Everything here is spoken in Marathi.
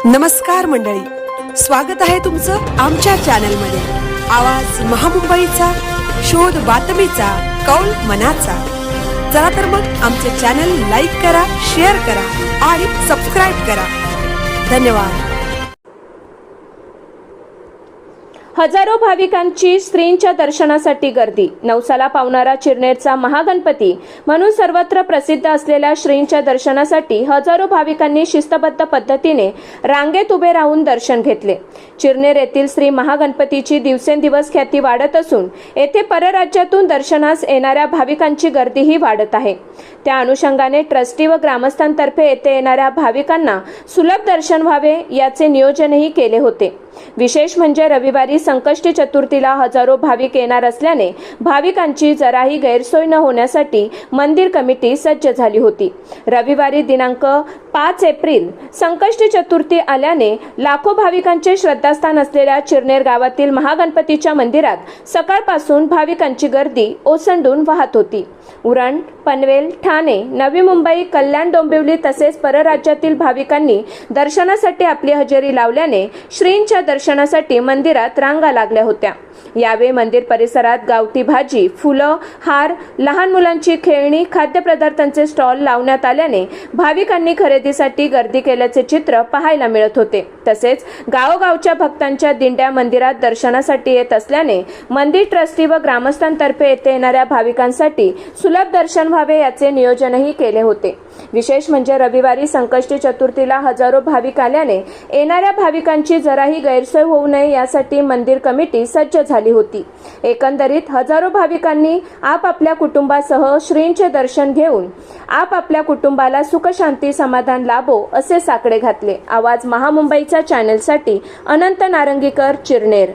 नमस्कार मंडळी, स्वागत आहे तुमचं आमच्या चॅनलमध्ये। आवाज महामुंबईचा, शोध बातमीचा, कौल मनाचा। चला तर मग आमचे चॅनल लाईक करा, शेअर करा आणि सबस्क्राइब करा। धन्यवाद। हजारो भाविकांची श्रींच्या दर्शनासाठी गर्दी। नवसाला पावणारा चिरनेरचा महागणपती म्हणून सर्वत्र प्रसिद्ध असलेल्या श्रींच्या दर्शनासाठी हजारो भाविकांनी शिस्तबद्ध पद्धतीने रांगेत उभे राहून दर्शन घेतले। चिरनेर येथील श्री महागणपतीची दिवसेंदिवस ख्याती वाढत असून येथे परराज्यातून दर्शनास येणाऱ्या भाविकांची गर्दीही वाढत आहे। त्या अनुषंगाने ट्रस्टी व ग्रामस्थांतर्फे येथे येणाऱ्या भाविकांना सुलभ दर्शन व्हावे याचे नियोजनही केले होते। विशेष म्हणजे रविवारी संकष्टी चतुर्थीला हजारो भाविक येणार असल्याने भाविकांची जराही गैरसोय न होण्यासाठी मंदिर कमिटी सज्ज झाली होती। रविवारी दिनांक 5 एप्रिल संकष्टी चतुर्थी आल्याने लाखो भाविकांचे श्रद्धास्थान असलेल्या चिरनेर गावातील महागणपतीच्या मंदिरात सकाळपासून भाविकांची गर्दी ओसंडून वाहत होती। उरण, पनवेल, ठाणे, नवी मुंबई, कल्याण, डोंबिवली तसेच परराज्यातील भाविकांनी दर्शनासाठी आपली हजेरी लावल्याने श्रींच्या दर्शनासाठी मंदिरात रांगा लागल्या होत्या। यावेळी मंदिर परिसरात गावठी भाजी, फुलं, हार, लहान मुलांची खेळणी, खाद्यपदार्थांचे स्टॉल लावण्यात आल्याने भाविकांनी खरेदीसाठी गर्दी केल्याचे चित्र पाहायला मिळत होते। तसेच गावोगावच्या भक्तांच्या दिंड्या मंदिरात दर्शनासाठी येत असल्याने मंदिर ट्रस्टी व ग्रामस्थांतर्फे येथे येणाऱ्या भाविकांसाठी सुलभ दर्शन व्हावे याचे नियोजनही केले होते। विशेष म्हणजे रविवारी संकष्टी चतुर्थीला हजारो भाविक आल्याने येणाऱ्या भाविकांची जराही गैरसोय होऊ नये यासाठी मंदिर कमिटी सज्ज झाली होती। एकंदरीत हजारो भाविकांनी आपापल्या कुटुंबासह श्रींचे दर्शन घेऊन आपापल्या कुटुंबाला सुख, शांती, समाधान लाभो असे साकडे घातले। आवाज महामुंबईच्या चॅनलसाठी अनंत नारंगीकर, चिरनेर।